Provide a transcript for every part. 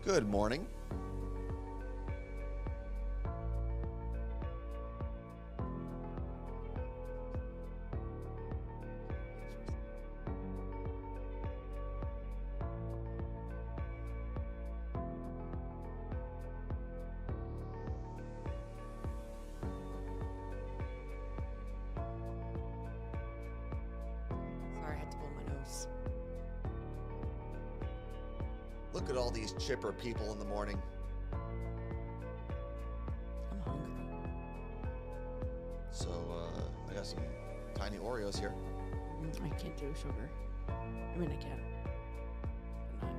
Good morning. Sorry, I had to blow my nose. Look at all these chipper people in the morning. I'm hungry. So, I got some tiny Oreos here. I can't do sugar. I mean, I can. But not.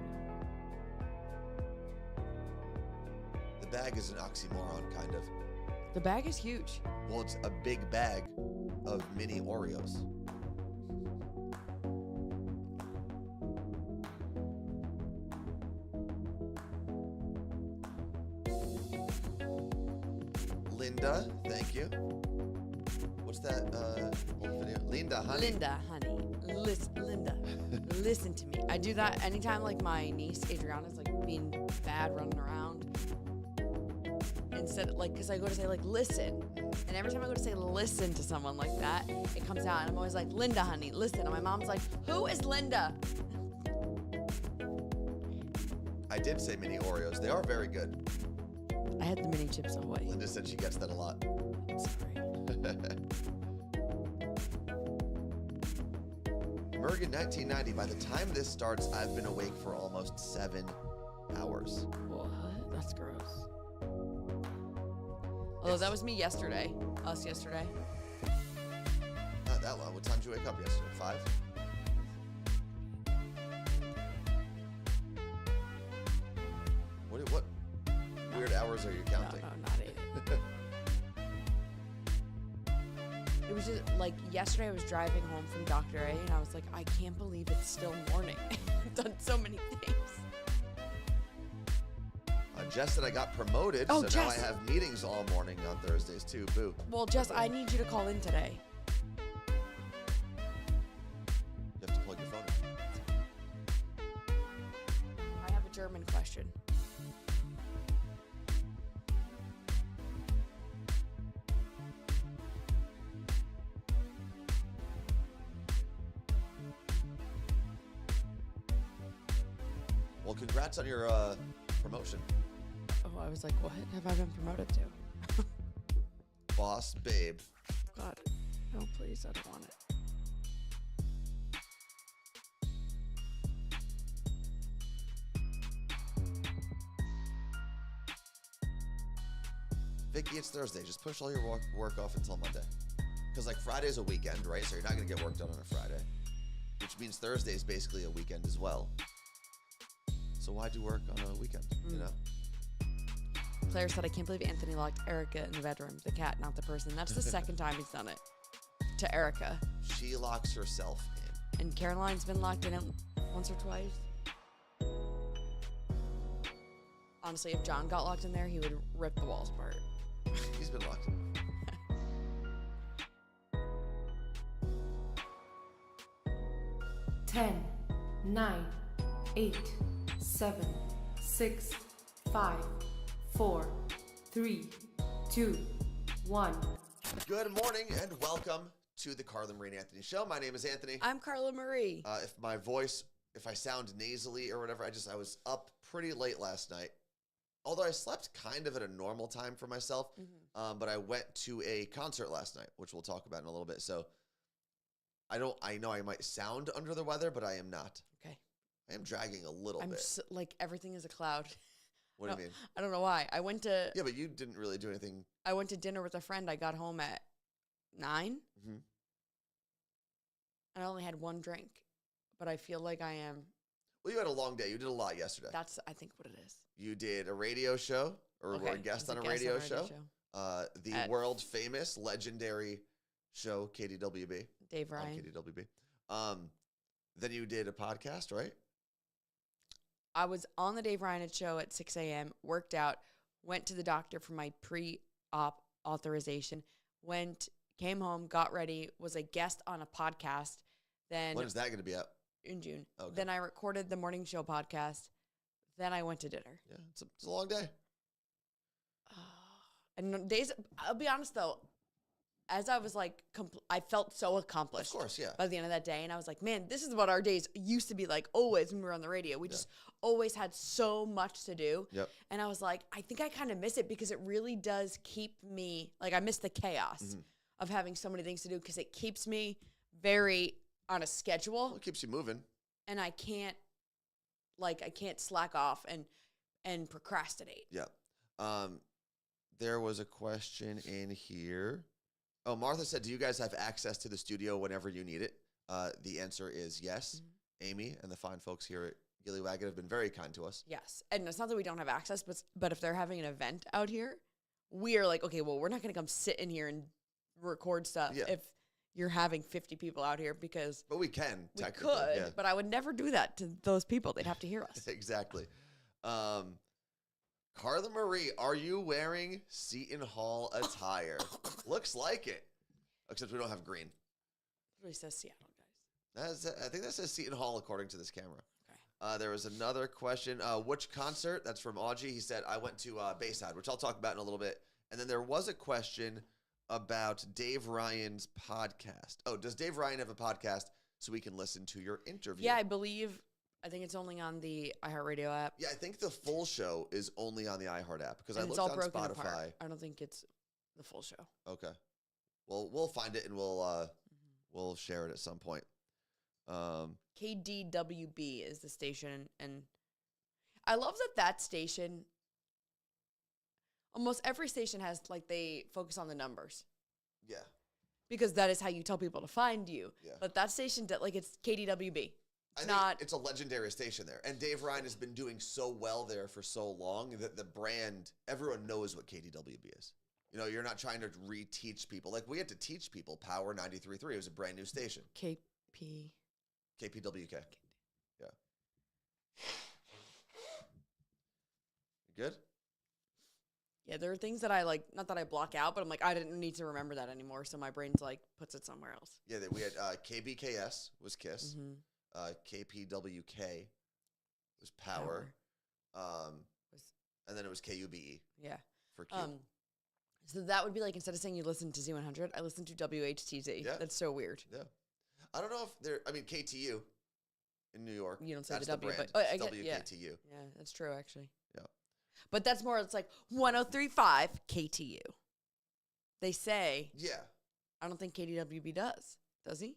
The bag is an oxymoron, kind of. The bag is huge. Well, it's a big bag of mini Oreos. Linda, thank you. What's that old video? Linda, honey. Linda, honey. Linda, listen to me. I do that anytime, like, my niece, Adriana's, like, being bad, running around. Instead, like, because I go to say, like, listen. And every time I go to say listen to someone like that, it comes out. And I'm always like, Linda, honey, listen. And my mom's like, who is Linda? I did say mini Oreos. They are very good. I had the mini Chips Ahoy. Linda said she gets that a lot. I'm sorry. Mergen 1990. By the time this starts, I've been awake for almost 7 hours. What? That's gross. Although that was me yesterday. Us yesterday. Not that long. What time did you wake up yesterday? 5? What weird hours are you counting? No, not 8. It was just like yesterday I was driving home from Dr. A and I was like, I can't believe it's still morning. I've done so many things. Jess said I got promoted, Oh, so Jess. now I have meetings all morning on Thursdays too. Boo. Well, Jess, I need you to call in today. You have to plug your phone in. I have a German question. Well, congrats on your promotion. Oh, I was like, what have I been promoted to? Boss babe. God, no, please, I don't want it. Vicky, it's Thursday. Just push all your work off until Monday. Because, like, Friday's a weekend, right? So you're not going to get work done on a Friday. Which means Thursday is basically a weekend as well. So why do work on a weekend, you know? Claire said, I can't believe Anthony locked Erica in the bedroom. The cat, not the person. That's the second time he's done it. To Erica. She locks herself in. And Caroline's been locked in it once or twice. Honestly, if John got locked in there, he would rip the walls apart. He's been locked. 10, 9, 8, 7, 6, 5, 4, 3, 2, 1. Good morning and welcome to the Carla Marie and Anthony Show. My name is Anthony. I'm Carla Marie. If I sound nasally or whatever, I was up pretty late last night. Although I slept kind of at a normal time for myself, but I went to a concert last night, which we'll talk about in a little bit. So I know I might sound under the weather, but I am not. Okay. I am dragging a little bit. Like everything is a cloud. What do you mean? I don't know why. Yeah, but you didn't really do anything. I went to dinner with a friend. I got home at 9. Mm-hmm. And I only had one drink, but I feel like I am. Well, you had a long day. You did a lot yesterday. That's, I think, what it is. You did a radio show, or were a guest on a radio show. The world famous, legendary show, KDWB. Dave Ryan. KDWB. Then you did a podcast, right? I was on the Dave Ryan show at 6 a.m., worked out, went to the doctor for my pre-op authorization, came home, got ready, was a guest on a podcast. Then when is that going to be up? In June. Okay. Then I recorded the morning show podcast. Then I went to dinner. Yeah, it's a long day. And days, I'll be honest though, as I was like, I felt so accomplished. Of course, yeah. By the end of that day. And I was like, man, this is what our days used to be like always when we were on the radio. We just always had so much to do. Yep. And I was like, I think I kind of miss it because it really does keep me, like I miss the chaos of having so many things to do because it keeps me very on a schedule. Well, it keeps you moving. And I can't slack off and procrastinate. Yeah. There was a question in here. Oh, Martha said, do you guys have access to the studio whenever you need it? The answer is yes. Amy and the fine folks here at Gillywaggin have been very kind to us. Yes. And it's not that we don't have access, but if they're having an event out here, we are like, okay, well, we're not going to come sit in here and record stuff if you're having 50 people out here because... But we can, we technically. could, but I would never do that to those people. They'd have to hear us. Exactly. Carla Marie, are you wearing Seton Hall attire? Looks like it. Except we don't have green. It really says Seattle, guys. I think that says Seton Hall according to this camera. Okay. There was another question. Which concert? That's from Audrey. He said, I went to Bayside, which I'll talk about in a little bit. And then there was a question about Dave Ryan's podcast. Oh, does Dave Ryan have a podcast so we can listen to your interview? Yeah, I think it's only on the iHeartRadio app. Yeah, I think the full show is only on the iHeart app because I it's looked all on broken Spotify. apart. I don't think it's the full show. Okay. Well, we'll find it and we'll share it at some point. KDWB is the station, and I love that station. Almost every station has they focus on the numbers. Yeah. Because that is how you tell people to find you. Yeah. But that station, it's KDWB. I think it's a legendary station there. And Dave Ryan has been doing so well there for so long that the brand, everyone knows what KDWB is. You know, you're not trying to reteach people. Like, we had to teach people Power 93.3. It was a brand new station. KPWK. Yeah. You good? Yeah, there are things that I not that I block out, but I'm I didn't need to remember that anymore. So my brain's puts it somewhere else. Yeah, we had KBKS was KISS. Mm-hmm. KPWK was Power. And then it was KUBE. Yeah. For Q. So that would be instead of saying you listen to Z100, I listen to WHTZ. Yeah. That's so weird. Yeah. I don't know if KTU in New York. You don't say that's the W, brand. but it's WKTU. WKTU. Yeah, that's true, actually. Yeah. But that's more, it's 103.5 KTU. They say. Yeah. I don't think KDWB does he?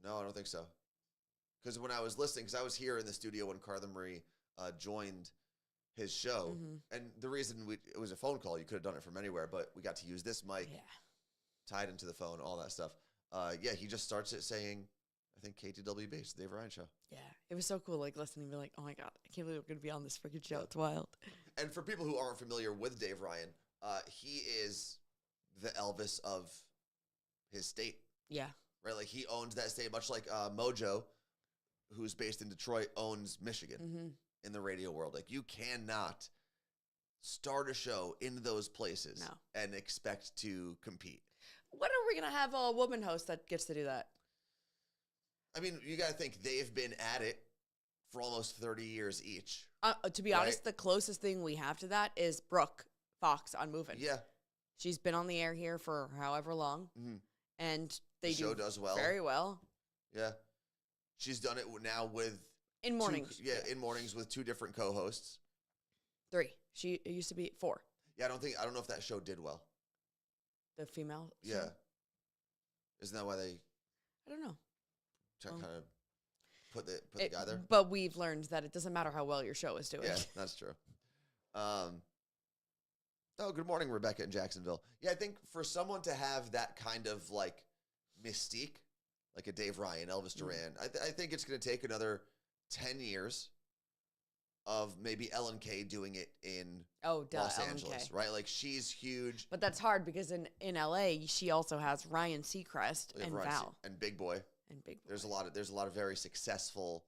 No, I don't think so. Because when I was listening, because I was here in the studio when Carla Marie joined his show, and the reason it was a phone call, you could have done it from anywhere, but we got to use this mic, tied into the phone, all that stuff. He just starts it saying, I think KTWB, it's the Dave Ryan Show. Yeah, it was so cool, listening and be like, oh my God, I can't believe we're going to be on this freaking show. It's wild. And for people who aren't familiar with Dave Ryan, he is the Elvis of his state. Yeah. Right? He owns that state, much like Mojo, who's based in Detroit, owns Michigan in the radio world. You cannot start a show in those places and expect to compete. When are we going to have a woman host that gets to do that? I mean, you got to think they've been at it for almost 30 years each. To be honest, the closest thing we have to that is Brooke Fox on Movin'. Yeah. She's been on the air here for however long, and the show does well. Very well. Yeah. She's done it now with... In mornings. In mornings with 2 different co-hosts. 3. It used to be 4. Yeah, I don't know if that show did well. The female show? Yeah. Isn't that why they... I don't know. Kind of put the guy there? But we've learned that it doesn't matter how well your show is doing. Yeah, that's true. Good morning, Rebecca in Jacksonville. Yeah, I think for someone to have that kind of mystique, like a Dave Ryan, Elvis Duran, I think it's going to take another 10 years of maybe Ellen K doing it in Los Angeles, right? She's huge. But that's hard because in LA, she also has Ryan Seacrest and Val. And Big Boy. And Big Boy. There's a lot of very successful,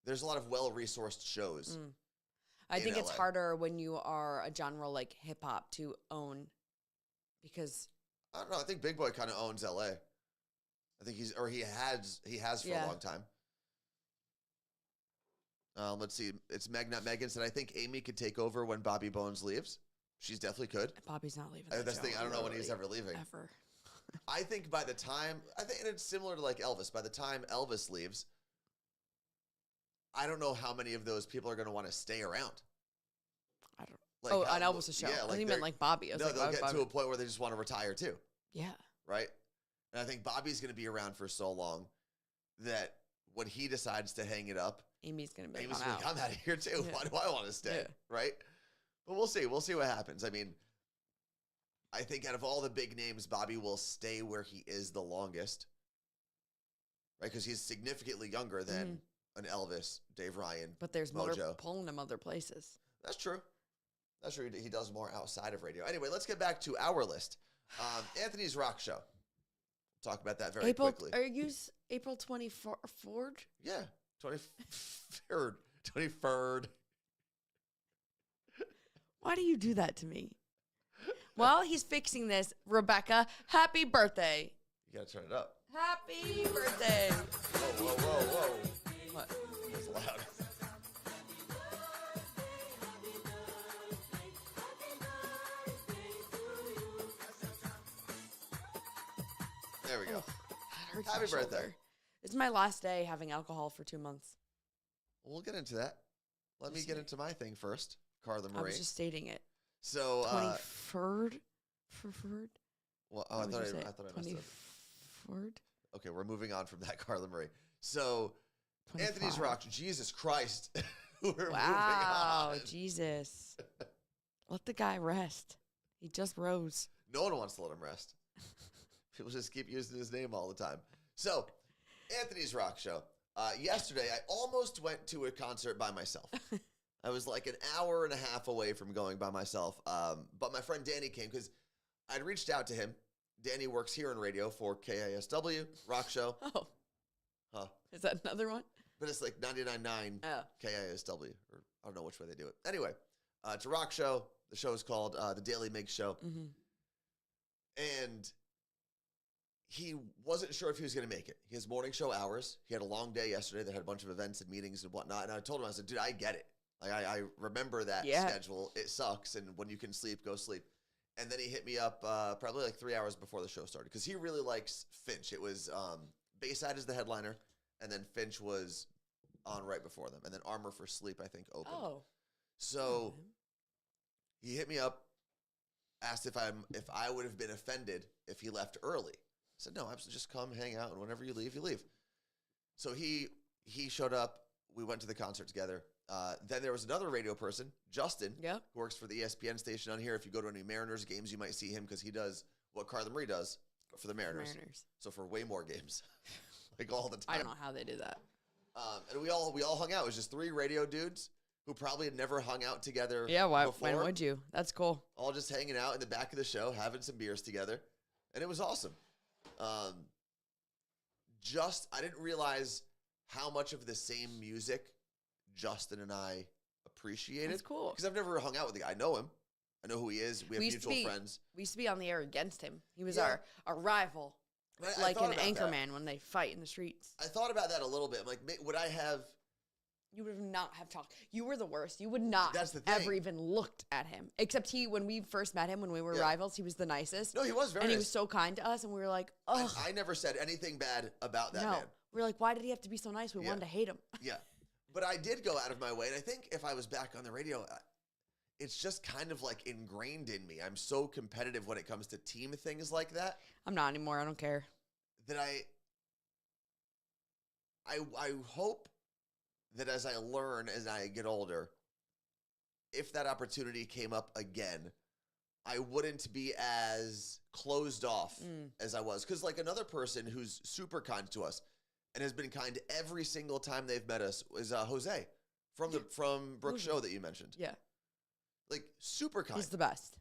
there's a lot of well-resourced shows. I think it's harder when you are a genre like hip-hop to own because... I don't know. I think Big Boy kind of owns LA. I think he has for a long time. Let's see. It's Meg, not Megan, said, I think Amy could take over when Bobby Bones leaves. She's definitely could. Bobby's not leaving. That's the thing. I don't know when he's ever leaving. Ever. I think by the time, and it's similar to like Elvis. By the time Elvis leaves, I don't know how many of those people are going to want to stay around. I don't. Like on Elvis' show. Yeah, I think you meant like Bobby. I was no, like, they'll get Bobby. to a point where they just want to retire too. Yeah. Right? And I think Bobby's going to be around for so long that when he decides to hang it up, Amy's going to be Amy's like, like, I'm out of here too. Yeah. Why do I want to stay? Yeah. Right? But we'll see. We'll see what happens. I mean, I think out of all the big names, Bobby will stay where he is the longest. Right? Because he's significantly younger than an Elvis, Dave Ryan, but there's Mojo. more pulling him other places. That's true. That's true. He does more outside of radio. Anyway, let's get back to our list. Anthony's Rock Show. We'll talk about that very quickly. Are you April 24th? Yeah, 23rd. 23rd. Why do you do that to me? While he's fixing this, Rebecca, happy birthday. You got to turn it up. Happy birthday. Whoa, whoa, whoa, whoa. What? That's loud. There we go. That hurts Happy my birthday. shoulder. It's my last day having alcohol for 2 months. We'll get into that. Let me get into my thing first. Carla Marie. I was just stating it. So, 23rd? Preferred? well, oh, I thought I messed up. 23rd? Okay, we're moving on from that, Carla Marie. So, 25. Anthony's Rock. Jesus Christ. We're Wow, moving on. Jesus. Let the guy rest. He just rose. No one wants to let him rest. People just keep using his name all the time. So, Anthony's Rock Show. Yesterday, I almost went to a concert by myself. I was like an hour and a half away from going by myself. But my friend Danny came because I'd reached out to him. Danny works here in radio for KISW, Rock Show. Oh. Huh. Is that another one? But it's like 99.9 Oh. KISW. Or I don't know which way they do it. Anyway, it's a rock show. The show is called The Daily Mig Show. Mm-hmm. And he wasn't sure if he was going to make it. He has morning show hours. He had a long day yesterday that had a bunch of events and meetings and whatnot. And I told him, I said, dude, I get it. Like, I remember that schedule. It sucks. And when you can sleep, go sleep. And then he hit me up probably like 3 hours before the show started because he really likes Finch. It was Bayside is the headliner, and then Finch was on right before them. And then Armor for Sleep, I think, opened. Oh. So he hit me up, asked if I would have been offended if he left early. I said, no, absolutely, just come, hang out, and whenever you leave, you leave. So he showed up. We went to the concert together. Then there was another radio person, Justin, who works for the ESPN station on here. If you go to any Mariners games, you might see him because he does what Carla Marie does for the Mariners. So for way more games, like all the time. I don't know how they do that. And we all hung out. It was just three radio dudes who probably had never hung out together before. When would you? That's cool. All just hanging out in the back of the show, having some beers together. And it was awesome. I didn't realize how much of the same music Justin and I appreciated. That's cool. Because I've never hung out with the guy. I know him. I know who he is. We have mutual friends. We used to be on the air against him. He was our rival. Right, like an anchorman when they fight in the streets. I thought about that a little bit. I'm like, would I have... You would not have talked. You were the worst. You would not That's the thing. ever even looked at him. Except when we first met him, when we were rivals, he was the nicest. No, he was very nice. And he was so kind to us, and we were like, ugh. I never said anything bad about that man. We were like, why did he have to be so nice? We wanted to hate him. Yeah. But I did go out of my way, and I think if I was back on the radio, it's just kind of like ingrained in me. I'm so competitive when it comes to team things like that. I'm not anymore. I don't care. That I hope that as I learn, as I get older, if that opportunity came up again, I wouldn't be as closed off as I was. Because like another person who's super kind to us and has been kind every single time they've met us is Jose from Brooke's show that you mentioned. Yeah. Like super kind. He's the best.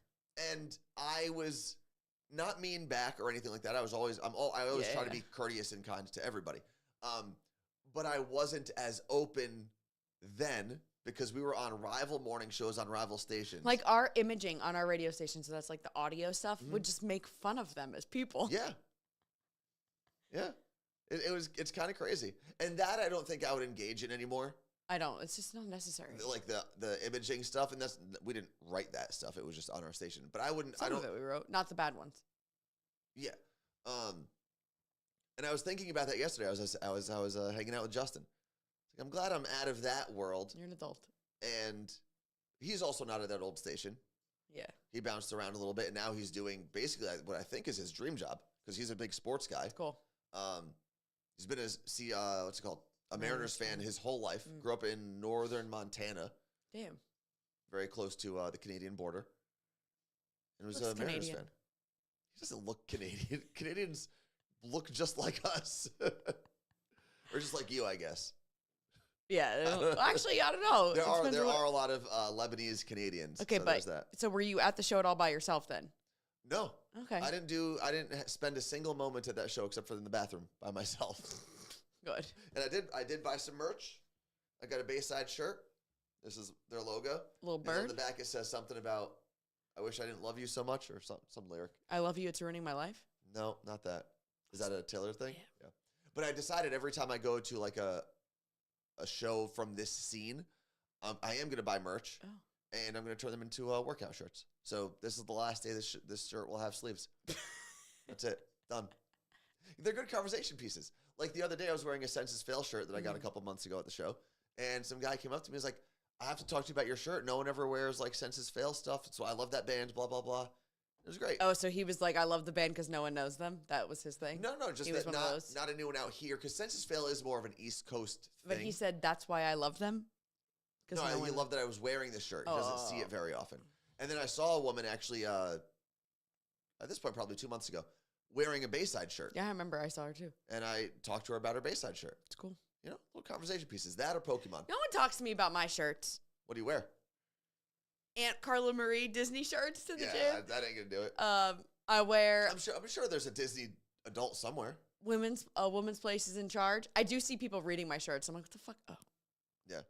And I was not mean back or anything like that. I always try to be courteous and kind to everybody. But I wasn't as open then because we were on rival morning shows on rival stations. Like our imaging on our radio station, so that's like the audio stuff, would just make fun of them as people. Yeah. Yeah. It's kind of crazy. And that I don't think I would engage in anymore I don't. It's just not necessary. Like the imaging stuff, and we didn't write that stuff. It was just on our station. But I wouldn't. Some of it we wrote, not the bad ones. Yeah. And I was thinking about that yesterday. I was hanging out with Justin. Like, I'm glad I'm out of that world. You're an adult. And he's also not at that old station. Yeah. He bounced around a little bit, and now he's doing basically what I think is his dream job because he's a big sports guy. That's cool. He's been what's it called? A Mariners fan his whole life. Grew up in northern Montana. Damn. Very close to the Canadian border. And was a Mariners fan. He doesn't look Canadian. Canadians look just like us. Or just like you, I guess. Yeah. Actually, I don't know. There are a lot of Lebanese Canadians. Okay, so so were you at the show at all by yourself then? No. Okay. I didn't spend a single moment at that show except for in the bathroom by myself. Good. And I did buy some merch. I got a Bayside shirt. This is their logo. Little bird. And on the back it says something about I wish I didn't love you so much or some lyric. I love you, it's ruining my life. No, not that. Is that a Taylor thing? Yeah. But I decided every time I go to like a show from this scene, I am going to buy merch. Oh. And I'm going to turn them into workout shirts. So this is the last day this shirt will have sleeves. That's it. Done. They're good conversation pieces. Like the other day, I was wearing a Census Fail shirt that I got a couple months ago at the show. And some guy came up to me and was like, I have to talk to you about your shirt. No one ever wears like Census Fail stuff. So I love that band, blah, blah, blah. It was great. Oh, so he was like, I love the band because no one knows them? That was his thing? No, just that not anyone out here. Because Census Fail is more of an East Coast thing. But he said that's why I love them? No, he loved that I was wearing this shirt. He doesn't see it very often. And then I saw a woman actually, at this point, probably 2 months ago, wearing a Bayside shirt. Yeah, I remember. I saw her too. And I talked to her about her Bayside shirt. It's cool. You know, little conversation pieces. That or Pokemon. No one talks to me about my shirts. What do you wear? Aunt Carla Marie Disney shirts to the gym. Yeah, that ain't gonna do it. I wear. I'm sure there's a Disney adult somewhere. Women's Place is in charge. I do see people reading my shirts. I'm like, what the fuck? Oh. Yeah.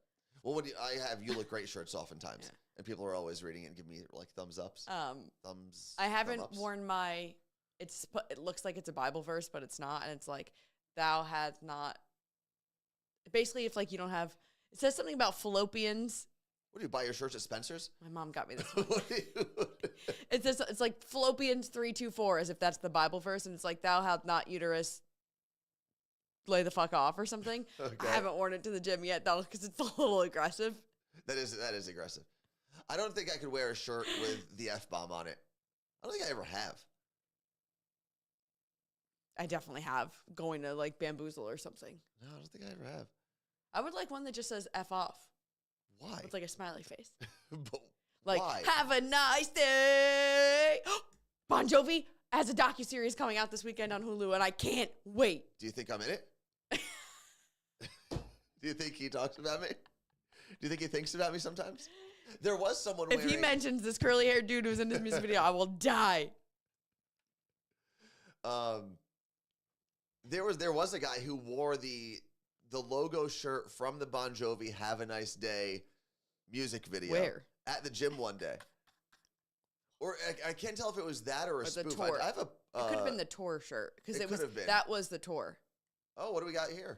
Well, I have You Look Great shirts oftentimes, and people are always reading it and giving me like thumbs ups. I haven't worn my. It looks like it's a Bible verse, but it's not, and it's like, "Thou hast not." Basically, if like you don't have, it says something about fallopians. What do you buy your shirts at Spencer's? My mom got me this one. It says it's like fallopians 3-2-4, as if that's the Bible verse, and it's like, "Thou hast not uterus." Lay the fuck off or something. Okay. I haven't worn it to the gym yet though because it's a little aggressive. That is aggressive. I don't think I could wear a shirt with the F-bomb on it. I don't think I ever have. I definitely have going to like Bamboozle or something. No, I don't think I ever have. I would like one that just says F off. Why? With like a smiley face. But like, why? Have a nice day. Bon Jovi has a docuseries coming out this weekend on Hulu and I can't wait. Do you think I'm in it? Do you think he talks about me? Do you think he thinks about me sometimes? There was someone If he mentions this curly-haired dude who's in this music video, I will die. There was a guy who wore the logo shirt from the Bon Jovi Have a Nice Day music video. Where? At the gym one day. Or I can't tell if it was that or a spoof. Tour. I have a. It could have been the tour shirt because it was could have been. That was the tour. Oh, what do we got here?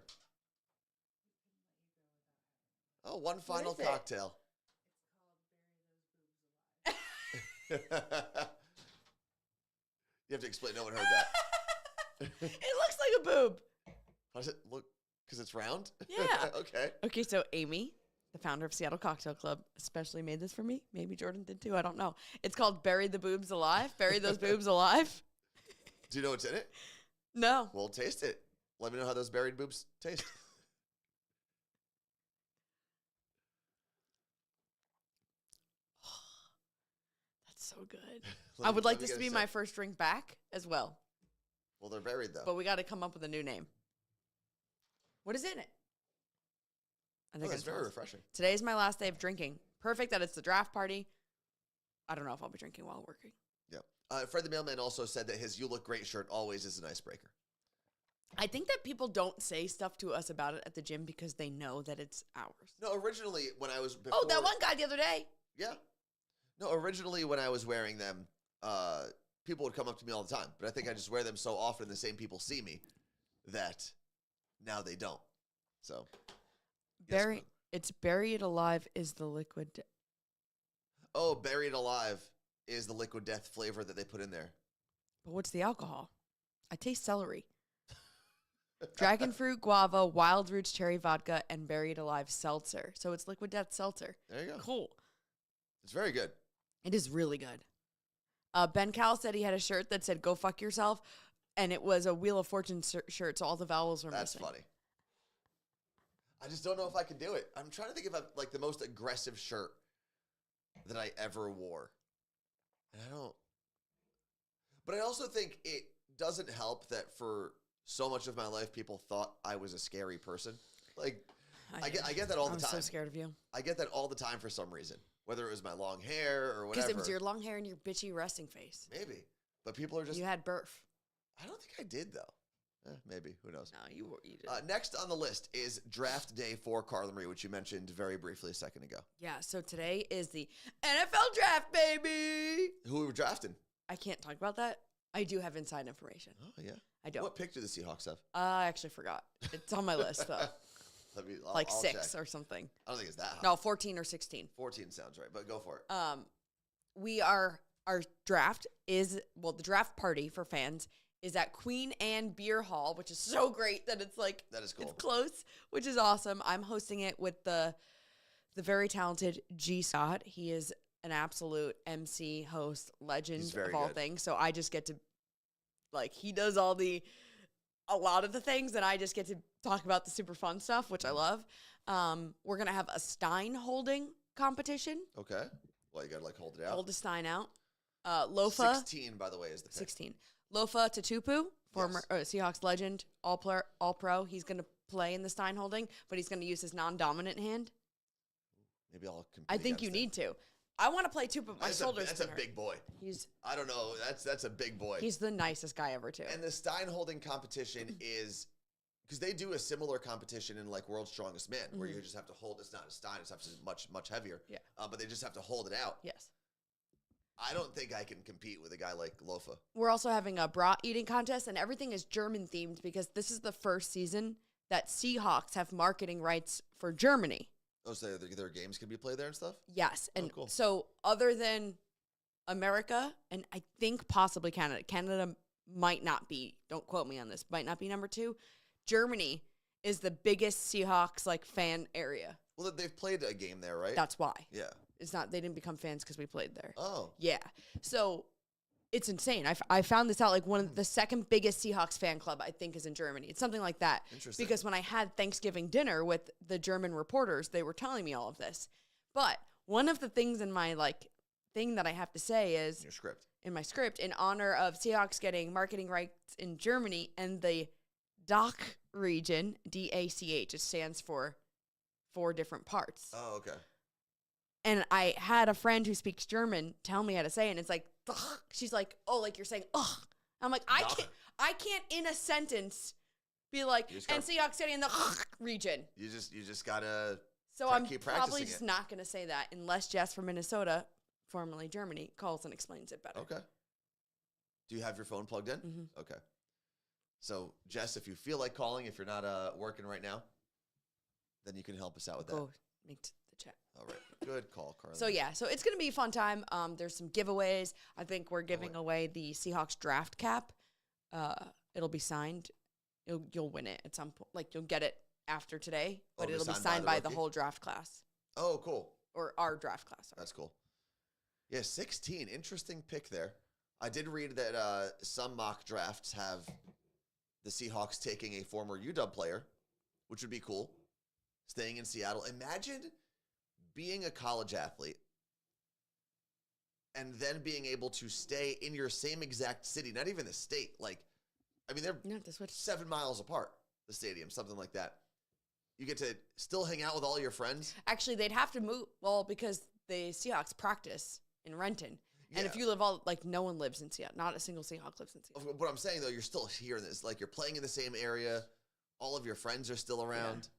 Oh, one final cocktail. You have to explain. No one heard that. It looks like a boob. How does it look? Because it's round? Yeah. Okay. Okay, so Amy, the founder of Seattle Cocktail Club, especially made this for me. Maybe Jordan did too. I don't know. It's called Bury the Boobs Alive. Bury those boobs alive. Do you know what's in it? No. Well, taste it. Let me know how those buried boobs taste. So good. I would like this to be my first drink back as well. Well, they're buried though. But we got to come up with a new name. What is in it? I think it's very refreshing. Today is my last day of drinking. Perfect that it's the draft party. I don't know if I'll be drinking while working. Yeah. Fred the Mailman also said that his You Look Great shirt always is an icebreaker. I think that people don't say stuff to us about it at the gym because they know that it's ours. No, originally when I was before, Oh, that one guy the other day. Yeah. No, originally when I was wearing them, people would come up to me all the time. But I think I just wear them so often the same people see me that now they don't. So It's Buried Alive is the liquid. Oh, Buried Alive is the liquid death flavor that they put in there. But what's the alcohol? I taste celery. Dragon fruit, guava, wild roots, cherry vodka, and Buried Alive seltzer. So it's liquid death seltzer. There you go. Cool. It's very good. It is really good. Ben Cal said he had a shirt that said "Go fuck yourself," and it was a Wheel of Fortune shirt, so all the vowels were That's missing. funny. I just don't know if I can do it. I'm trying to think of like the most aggressive shirt that I ever wore. And I don't. But I also think it doesn't help that for so much of my life, people thought I was a scary person. Like, I get that all the time. I'm so scared of you. I get that all the time for some reason. Whether it was my long hair or whatever. Because it was your long hair and your bitchy resting face. Maybe. But people are just. You had birth. I don't think I did, though. Maybe. Who knows? No, you did. Next on the list is draft day for Carla Marie, which you mentioned very briefly a second ago. Yeah, so today is the NFL draft, baby. Who we were drafting? I can't talk about that. I do have inside information. Oh, yeah. I don't. What pick do the Seahawks have? I actually forgot. It's on my list, though. Like I'll 6 check. or something. I don't think it's that high. No, 14 or 16. 14 sounds right, but go for it. Our draft is, well, the draft party for fans is at Queen Anne Beer Hall, which is so great that it's like, That is cool. It's close, which is awesome. I'm hosting it with the very talented G. Scott. He is an absolute MC, host, legend of all things. So I just get to, like, he does a lot of the things, and I just get to talk about the super fun stuff, which I love. We're going to have a Stein holding competition. Okay. Well, you got to, like, hold it out. Hold the Stein out. Lofa. 16, by the way, is the pick. 16. Lofa Tatupu, former Seahawks legend, all pro. He's going to play in the Stein holding, but he's going to use his non-dominant hand. Maybe I'll compete. I think you need to. I want to play too, but my shoulders. That's a big boy. I don't know. That's a big boy. He's the nicest guy ever, too. And the Stein holding competition is because they do a similar competition in like World's Strongest Man, where you just have to hold. It's not a Stein. It's obviously much heavier. Yeah. But they just have to hold it out. Yes. I don't think I can compete with a guy like Lofa. We're also having a brat eating contest, and everything is German themed because this is the first season that Seahawks have marketing rights for Germany. Oh, so their games can be played there and stuff? Yes. And cool. So other than America, and I think possibly Canada might not be, don't quote me on this, might not be number 2. Germany is the biggest Seahawks like fan area. Well, they've played a game there, right? That's why. Yeah. It's not, they didn't become fans because we played there. Oh. Yeah. So it's insane. I found this out, like one of the second biggest Seahawks fan club, I think, is in Germany. It's something like that. Interesting. Because when I had Thanksgiving dinner with the German reporters, they were telling me all of this. But one of the things in my thing that I have to say is Your script. In my script, in honor of Seahawks getting marketing rights in Germany and the DACH region, DACH, it stands for 4 different parts. Oh, okay. And I had a friend who speaks German tell me how to say it, and it's like, ugh. She's like, oh, like you're saying, ugh. I'm like, I can't in a sentence be like, and Seahawks City in the region. You just gotta. So I'm keep probably practicing just it. not gonna say that unless Jess from Minnesota, formerly Germany, calls and explains it better. Okay. Do you have your phone plugged in? Mm-hmm. Okay. So Jess, if you feel like calling, if you're not working right now, then you can help us out with that. Go make the chat. All right. Good call, Carla. So yeah, so it's gonna be a fun time. There's some giveaways. I think we're giving away the Seahawks draft cap. It'll be signed. You'll win it at some point. Like you'll get it after today, but it'll be signed by the whole draft class. Oh, cool. Or our draft class. Sorry. That's cool. Yeah, 16. Interesting pick there. I did read that some mock drafts have the Seahawks taking a former UW player, which would be cool. Staying in Seattle. Imagine being a college athlete and then being able to stay in your same exact city, not even the state. Like, I mean, they're 7 miles apart, the stadium, something like that. You get to still hang out with all your friends. Actually, they'd have to move. Well, because the Seahawks practice in Renton. And if you live no one lives in Seattle. Not a single Seahawk lives in Seattle. What I'm saying, though, you're still here in this. Like, you're playing in the same area. All of your friends are still around.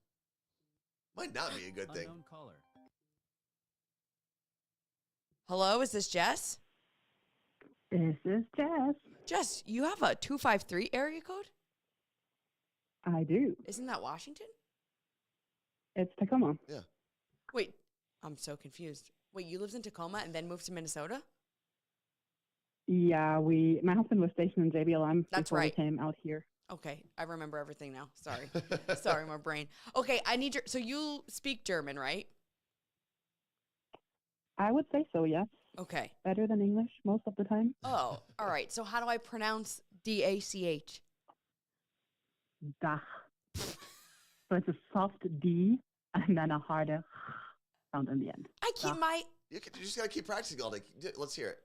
Yeah. Might not be a good thing. Unknown caller. Hello, is this Jess? This is Jess. Jess, you have a 253 area code? I do. Isn't that Washington? It's Tacoma. Yeah. Wait, I'm so confused. Wait, you lived in Tacoma and then moved to Minnesota? Yeah, my husband was stationed in JBLM That's before right. we came out here. Okay, I remember everything now. Sorry. Sorry, my brain. Okay, so you speak German, right? I would say so, yes. Okay. Better than English most of the time. Oh, all right. So how do I pronounce DACH? Dach. So it's a soft D and then a harder sound in the end. I keep my You just got to keep practicing all day. Let's hear it.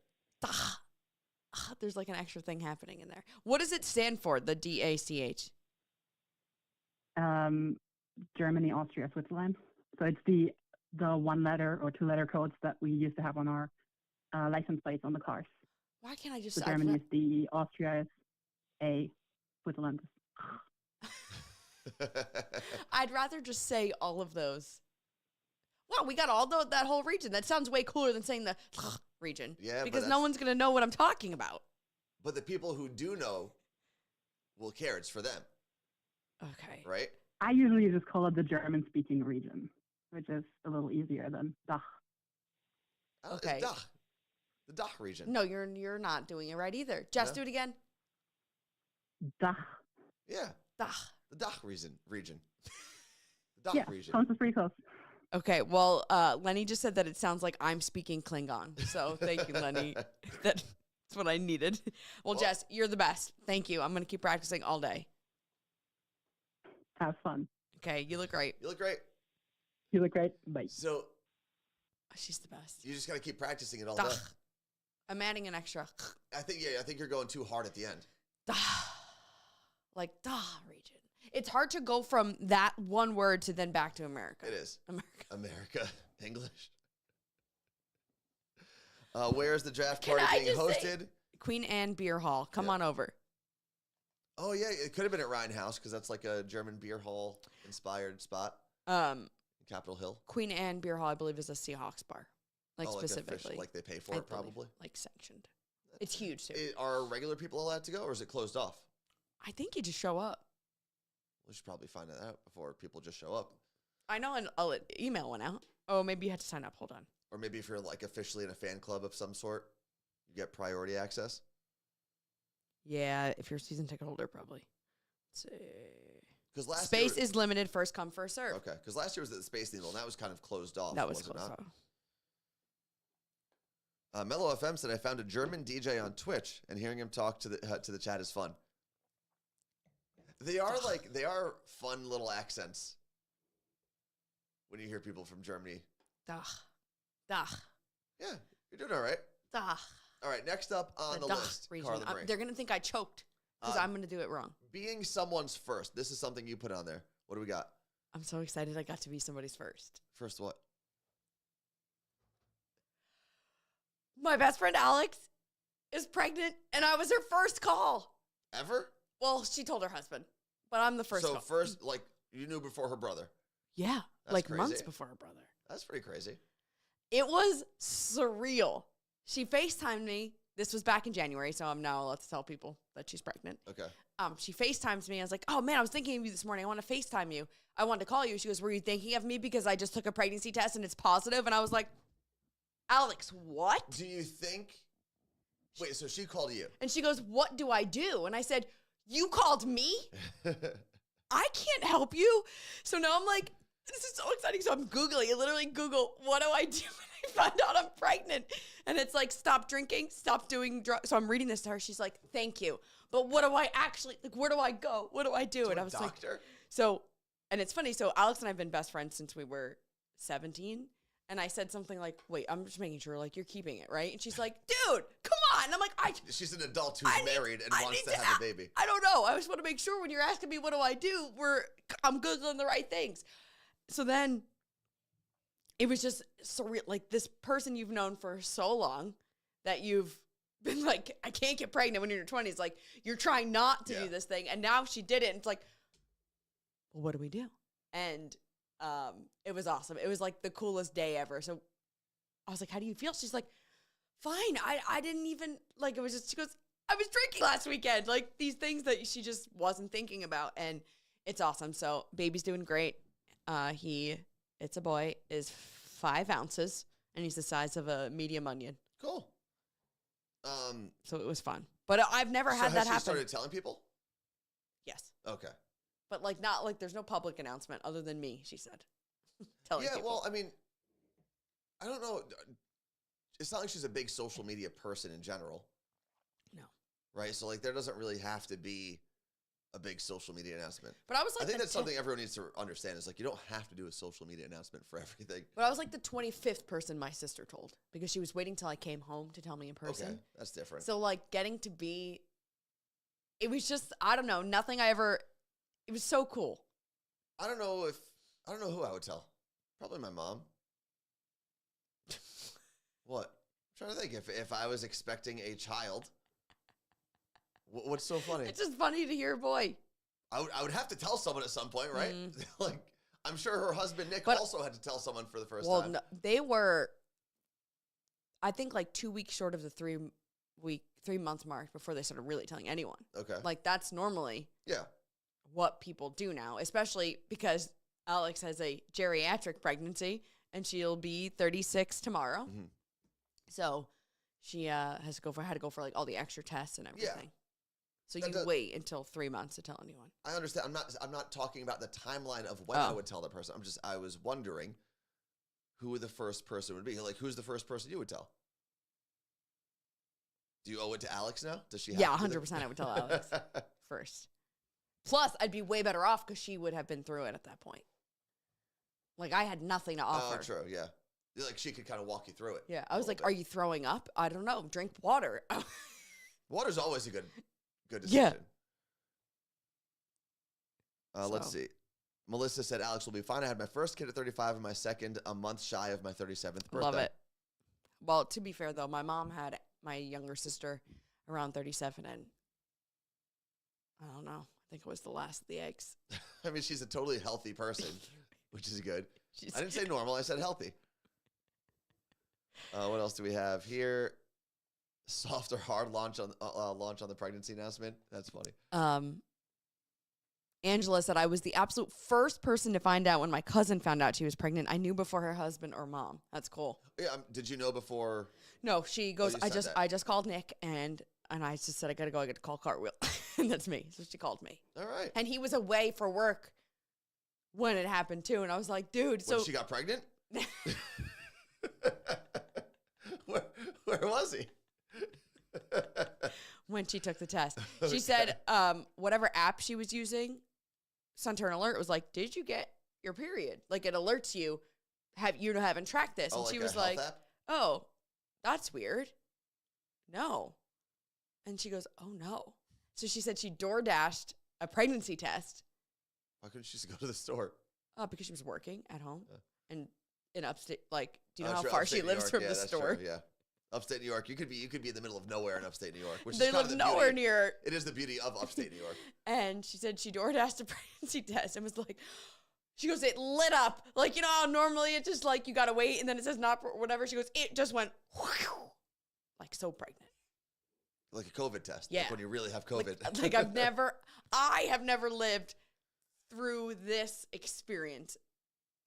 There's like an extra thing happening in there. What does it stand for, the DACH? Germany, Austria, Switzerland. So it's the one letter or two letter codes that we used to have on our license plates on the cars. Why can't I just... So Germany is D, Austria is A, Switzerland is I'd rather just say all of those. Wow, we got that whole region. That sounds way cooler than saying the region. Yeah, because no one's going to know what I'm talking about. But the people who do know will care. It's for them. Okay. Right? I usually just call it the German-speaking region, which is a little easier than Dach. Okay. It's Dach. The Dach region. No, you're not doing it right either. Just do it again. Dach. Yeah. Dach. The Dach region. The Dach region. Sounds pretty close. Okay, well, Lenny just said that it sounds like I'm speaking Klingon. So thank you, Lenny. That's what I needed. Well, Jess, you're the best. Thank you. I'm going to keep practicing all day. Have fun. Okay, you look great. You look great. You look great. Bye. So she's the best. You just got to keep practicing it all day. I'm adding an extra. I think you're going too hard at the end. Like region. It's hard to go from that one word to then back to America. It is. America. English. Where Where's the draft party being hosted? Queen Anne Beer Hall. Come on over. Oh, yeah. It could have been at Rhine House because that's like a German beer hall inspired spot. Capitol Hill. Queen Anne Beer Hall, I believe, is a Seahawks bar. Like specifically. Like they pay for it, probably? Like sanctioned. It's huge, too. Are regular people allowed to go or is it closed off? I think you just show up. We should probably find that out before people just show up. I know an email went out. Oh, maybe you had to sign up. Hold on. Or maybe if you're like officially in a fan club of some sort, you get priority access. Yeah, if you're a season ticket holder, probably. Let's see. Because last Space is limited, first come, first serve. Okay, because last year was at the Space Needle, and that was kind of closed off. That was closed off. Mellow FM said, I found a German DJ on Twitch, and hearing him talk to the chat is fun. They are fun little accents when you hear people from Germany. Dach. Yeah, you're doing all right. Dach. All right, next up on the list, region. Car of the Brink. They're going to think I choked because I'm going to do it wrong. Being someone's first. This is something you put on there. What do we got? I'm so excited I got to be somebody's first. First what? My best friend Alex is pregnant, and I was her first call. Ever? Well, she told her husband, but I'm the first call. So first, like, you knew before her brother? Yeah, That's like crazy. months before her brother. That's pretty crazy. It was surreal. She FaceTimed me. This was back in January, so I'm now allowed to tell people that she's pregnant. Okay. She FaceTimes me. I was like, oh, man, I was thinking of you this morning. I want to FaceTime you. I wanted to call you. She goes, were you thinking of me because I just took a pregnancy test and it's positive? And I was like, Alex, what? Do you think... Wait, so she called you? And she goes, what do I do? And I said, you called me? I can't help you. So now I'm like, this is so exciting. So I'm Googling. I literally Google, what do I do when I find out I'm pregnant? And it's like, stop drinking, stop doing drugs. So I'm reading this to her. She's like, thank you. But what do I actually, like, where do I go? What do I do? And I was doctor? like, so, and it's funny. So Alex and I have been best friends since we were 17. And I said something like, wait, I'm just making sure, like, you're keeping it, right? And she's like, dude, come on. And I'm like, she's an adult who's married and wants to have a baby. I don't know. I just want to make sure when you're asking me, what do I do? I'm Googling the right things. So then it was just surreal. Like, this person you've known for so long that you've been like, I can't get pregnant when you're in your 20s. Like, you're trying not to do this thing. And now she did it. And it's like, well, what do we do? And it was awesome. It was like the coolest day ever. So I was like, how do you feel? She's like, fine. I didn't even, like, it was just, she goes, I was drinking last weekend. Like, these things that she just wasn't thinking about. And it's awesome. So baby's doing great. He it's a boy, is 5 ounces, and he's the size of a medium onion. Cool. So it was fun. But I've never had that has she happen. started telling people? Yes. Okay. But like not like there's no public announcement other than me, she said. Telling Yeah, people. well, I mean, I don't know. It's not like she's a big social media person in general. No. Right? So, like, there doesn't really have to be a big social media announcement. But I was like, I think that's something everyone needs to understand is like, you don't have to do a social media announcement for everything. But I was like the 25th person my sister told because she was waiting till I came home to tell me in person. Okay, that's different. So like getting to be, it was just, I don't know, nothing I ever, it was so cool. I don't know who I would tell. Probably my mom. What? I'm trying to think. If I was expecting a child, what's so funny? It's just funny to hear a boy. I would have to tell someone at some point, right? Like, I'm sure her husband, Nick, But- also had to tell someone for the first Well, time. no, they were, I think like 2 weeks short of the 3-month mark before they started really telling anyone. Okay. Like that's normally Yeah. what people do now, especially because Alex has a geriatric pregnancy and she'll be 36 tomorrow. Mhm. So she had to go for like all the extra tests and everything. Yeah. So That you does- wait until 3 months to tell anyone. I understand. I'm not talking about the timeline of when Oh. I would tell the person. I was wondering who the first person would be. Like, who's the first person you would tell? Do you owe it to Alex now? Does she have Yeah, to do 100% I would tell Alex first. Plus, I'd be way better off because she would have been through it at that point. Like, I had nothing to offer. Oh, true, yeah. Like, she could kind of walk you through it. Yeah, a I was little like, bit. are you throwing up? I don't know. Drink water. Water's always a good Yeah. decision. Let's So. see. Melissa said, Alex will be fine. I had my first kid at 35 and my second a month shy of my 37th birthday. Love it. Well, to be fair, though, my mom had my younger sister around 37, and I don't know. I think it was the last of the eggs. I mean, she's a totally healthy person, which is good. She's I didn't say normal. I said healthy. What else do we have here? Soft or hard launch on the pregnancy announcement. That's funny. Angela said, I was the absolute first person to find out when my cousin found out she was pregnant. I knew before her husband or mom. That's cool. Yeah, did you know before? No, she goes, you said that. I just called Nick and I just said, I got to go. I got to call Cartwheel. And that's me. So she called me. All right. And he was away for work when it happened too. And I was like, dude, When so she got pregnant? where was he? when she took the test, she said, whatever app she was using, sent her an alert. It was like, did you get your period? Like it alerts you, haven't tracked this. Oh, And like she a was health like, app? oh, that's weird. No. And she goes, oh no. So she said she door dashed a pregnancy test. Why couldn't she just go to the store? Because she was working at home Yeah. and in upstate. Like, do you know Oh, how sure, far upstate she New lives York. from Yeah, the that's store? true, yeah. Upstate New York. You could be in the middle of nowhere in upstate New York, which They is kind live of the nowhere beauty. near. It is the beauty of upstate New York. And she said she door dashed a pregnancy test and was like, she goes, it lit up. Like, you know how normally it's just like you got to wait and then it says not or whatever. She goes, it just went whew, like so pregnant. Like a COVID test. Yeah. Like when you really have COVID. Like I have never lived through this experience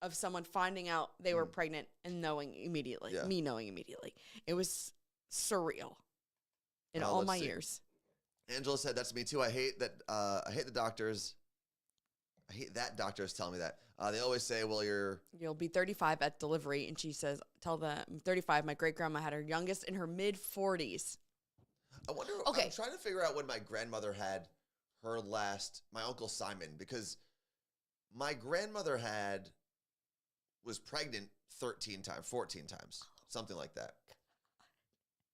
of someone finding out they were pregnant and knowing immediately. Yeah. Me knowing immediately. It was surreal in all Let's my see. years. Angela said that's me too. I hate that. I hate the doctors. I hate that doctors tell me that. They always say, well, You'll be 35 at delivery. And she says, tell them I'm 35. My great grandma had her youngest in her mid 40s. I wonder, Okay. I'm trying to figure out when my grandmother had her last, my Uncle Simon, because my grandmother was pregnant 13 times, 14 times, something like that.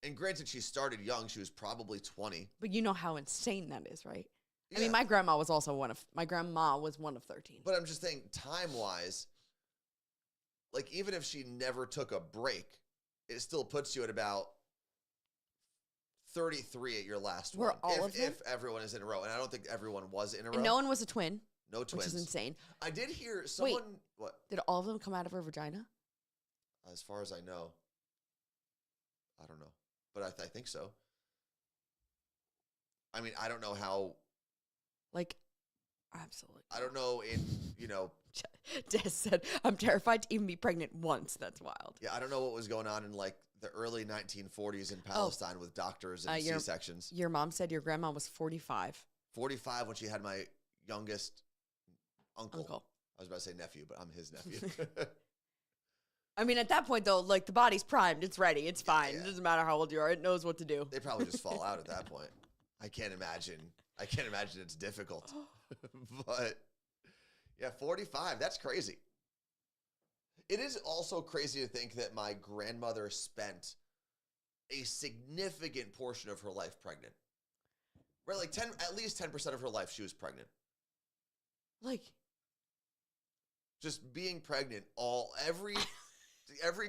And granted, she started young. She was probably 20. But you know how insane that is, right? I Yeah. mean, my grandma was also one of 13. But I'm just saying, time-wise, like, even if she never took a break, it still puts you at about 33 at your last Were one. all of them? If everyone is in a row. And I don't think everyone was in a row. And no one was a twin, No twins. which is insane. I did hear someone, what? Did all of them come out of her vagina? As far as I know. I don't know. But I think so. I mean, I don't know how, Like, absolutely. I don't know in, Des said, I'm terrified to even be pregnant once. That's wild. Yeah, I don't know what was going on in like the early 1940s in Palestine with doctors and C-sections. Your mom said your grandma was 45. 45 when she had my youngest uncle. I was about to say nephew, but I'm his nephew. I mean, at that point, though, like, the body's primed. It's ready. It's fine. Yeah. It doesn't matter how old you are. It knows what to do. They probably just fall out at that point. I can't imagine it's difficult. But, yeah, 45, that's crazy. It is also crazy to think that my grandmother spent a significant portion of her life pregnant. Right, like at least 10% of her life she was pregnant. Like, just being pregnant, every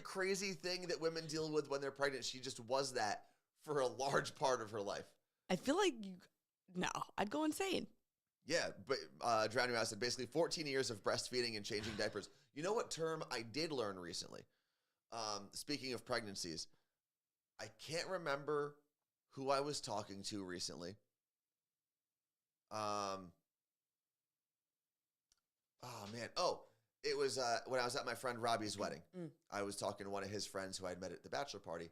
crazy thing that women deal with when they're pregnant, she just was that for a large part of her life. I feel like no, I'd go insane. Yeah, but Drowning Mouse said basically 14 years of breastfeeding and changing diapers. You know what term I did learn recently? Speaking of pregnancies, I can't remember who I was talking to recently. Oh man. Oh, it was when I was at my friend Robbie's wedding. I was talking to one of his friends who I'd met at the bachelor party,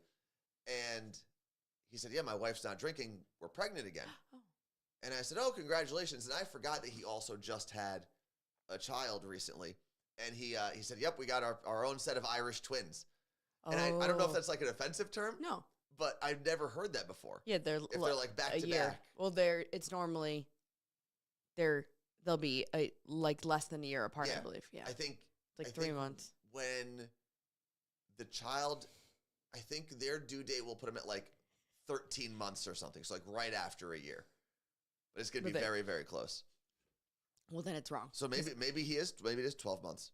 and he said, "Yeah, my wife's not drinking. We're pregnant again." Oh. And I said, "Oh, congratulations!" And I forgot that he also just had a child recently, and he said, "Yep, we got our own set of Irish twins." And I don't know if that's like an offensive term. No, but I've never heard that before. Yeah, they're like back to back. Well, it's normally they'll be like less than a year apart, I believe. Yeah, I think it's like 3 months. When the child, I think their due date will put them at like 13 months or something. So like right after a year. But it's going to be very, very close. Well, then it's wrong. So maybe it is 12 months.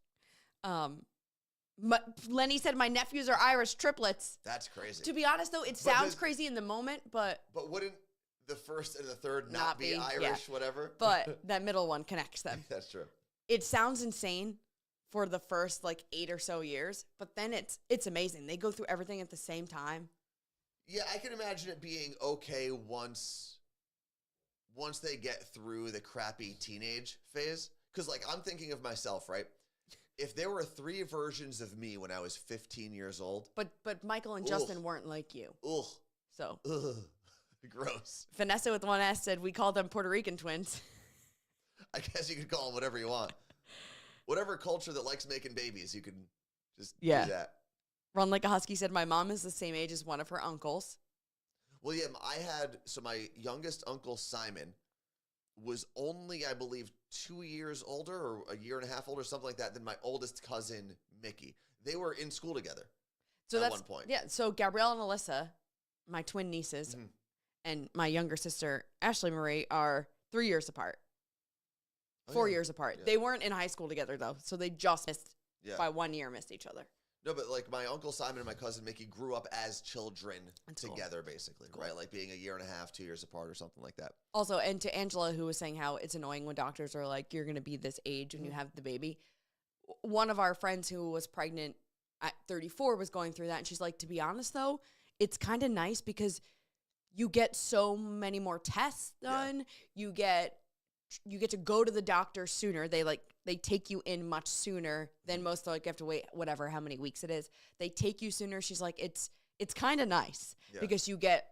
Lenny said my nephews are Irish triplets. That's crazy. To be honest, though, it sounds crazy in the moment, but wouldn't the first and the third not be Irish, whatever? But that middle one connects them. That's true. It sounds insane for the first like 8 or so years, but then it's amazing. They go through everything at the same time. Yeah, I can imagine it being okay once they get through the crappy teenage phase. Because, like, I'm thinking of myself, right? If there were 3 versions of me when I was 15 years old. But Michael and Justin weren't like you. Ugh. So. Ugh. Gross. Vanessa with one S said, we called them Puerto Rican twins. I guess you could call them whatever you want. Whatever culture that likes making babies, you can just do that. Run Like a Husky said, my mom is the same age as one of her uncles. Well, yeah, my youngest uncle, Simon, was only, I believe, 2 years older or a year and a half older, something like that, than my oldest cousin, Mickey. They were in school together at one point. Yeah, so Gabrielle and Alyssa, my twin nieces, and my younger sister, Ashley Marie, are 3 years apart. 4 years apart. Yeah. They weren't in high school together, though, so they just missed, by 1 year, missed each other. No, but like my Uncle Simon and my cousin Mickey grew up as children together, basically, right? Like being a year and a half, 2 years apart or something like that. Also, and to Angela, who was saying how it's annoying when doctors are like, you're going to be this age when you have the baby. One of our friends who was pregnant at 34 was going through that. And she's like, to be honest, though, it's kind of nice because you get so many more tests done. Yeah. You get to go to the doctor sooner. They take you in much sooner than most. Like you have to wait whatever how many weeks it is. They take you sooner. She's like, it's kind of nice because you get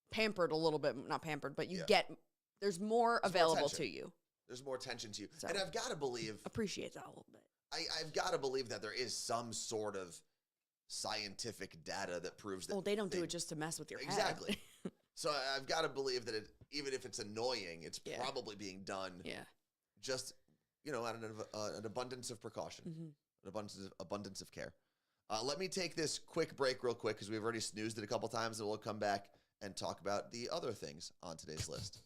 pampered a little bit. Not pampered, but you get there's more available to you. There's more attention to you, so, and I've got to believe appreciate that a little bit. I've got to believe that there is some sort of scientific data that proves that. Well, they don't do it just to mess with your head. Exactly. So I've got to believe that even if it's annoying, it's probably being done. Yeah. Just out of an abundance of precaution, an abundance of care. Let me take this quick break real quick because we've already snoozed it a couple times, and we'll come back and talk about the other things on today's list.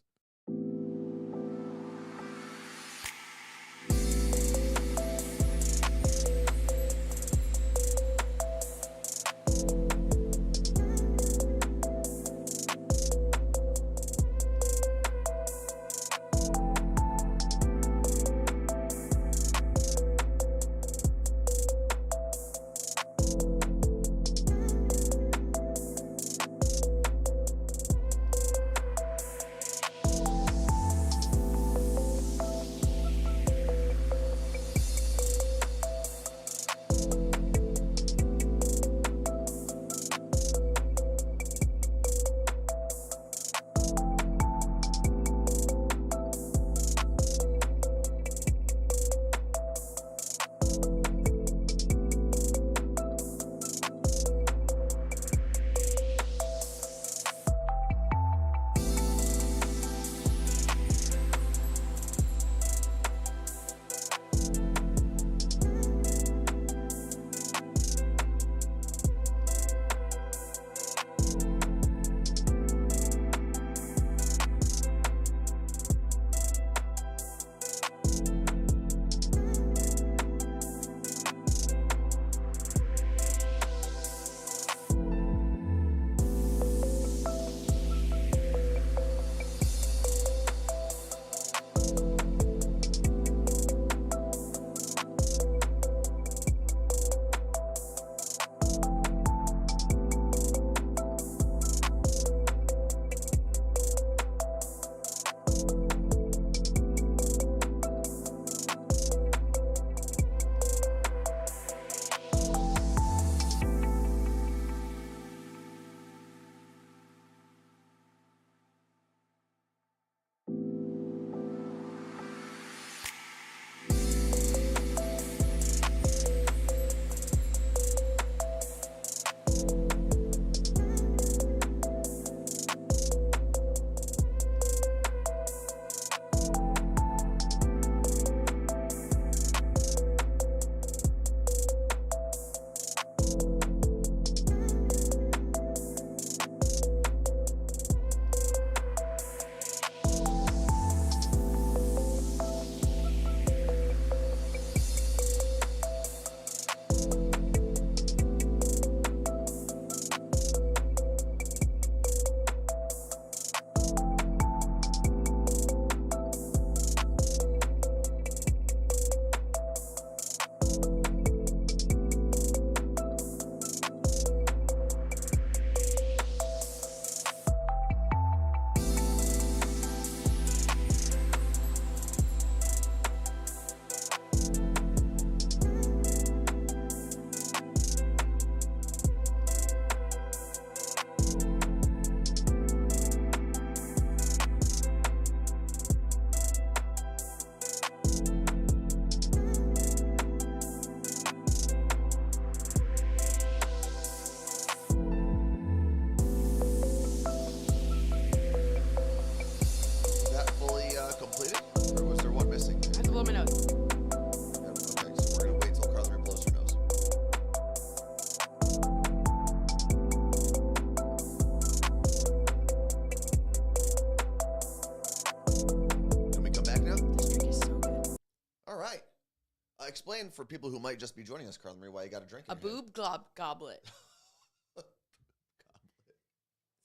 explain for people who might just be joining us, Carla Marie, why you got a drink in A your hand. boob goblet.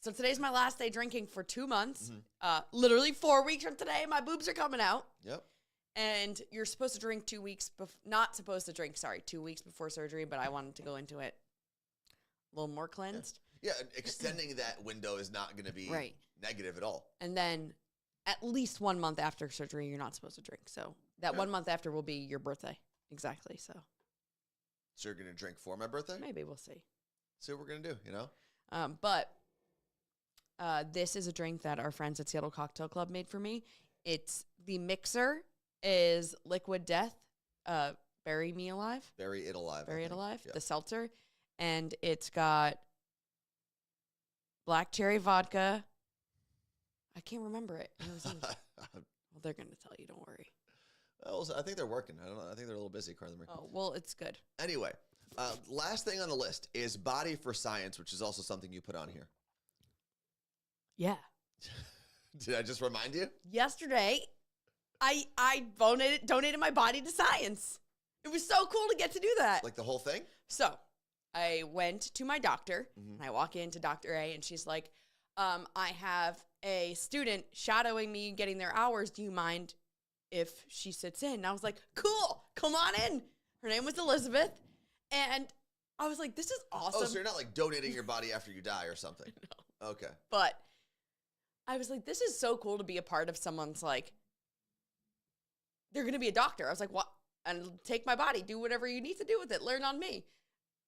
So today's my last day drinking for 2 months. Literally 4 weeks from today, my boobs are coming out. Yep. And you're supposed to drink 2 weeks, not supposed to drink, 2 weeks before surgery, but I wanted to go into it a little more cleansed. Yeah, extending that window is not going to be negative at all. And then at least 1 month after surgery, you're not supposed to drink. So that 1 month after will be your birthday. Exactly. So you're going to drink for my birthday? Maybe we'll see. See what we're going to do, you know? But this is a drink that our friends at Seattle Cocktail Club made for me. It's the mixer is Liquid Death, Bury Me Alive. Bury It Alive. Bury It Alive, yeah. the seltzer. And it's got black cherry vodka. I can't remember it. Well, they're going to tell you, don't worry. Well, I think they're working. I don't know. I think they're a little busy, Carla Marie. Oh, well, it's good. Anyway, last thing on the list is Body for Science, which is also something you put on here. Yeah. Did I just remind you? Yesterday, I donated my body to science. It was so cool to get to do that. Like the whole thing? So I went to my doctor, and I walk into Dr. A, and she's like, I have a student shadowing me getting their hours. Do you mind if she sits in? And I was like, cool, come on in. Her name was Elizabeth. And I was like, this is awesome. Oh, so you're not like donating your body after you die or something? No. Okay. But I was like, this is so cool to be a part of someone's like, they're going to be a doctor. I was like, what? And take my body, do whatever you need to do with it. Learn on me.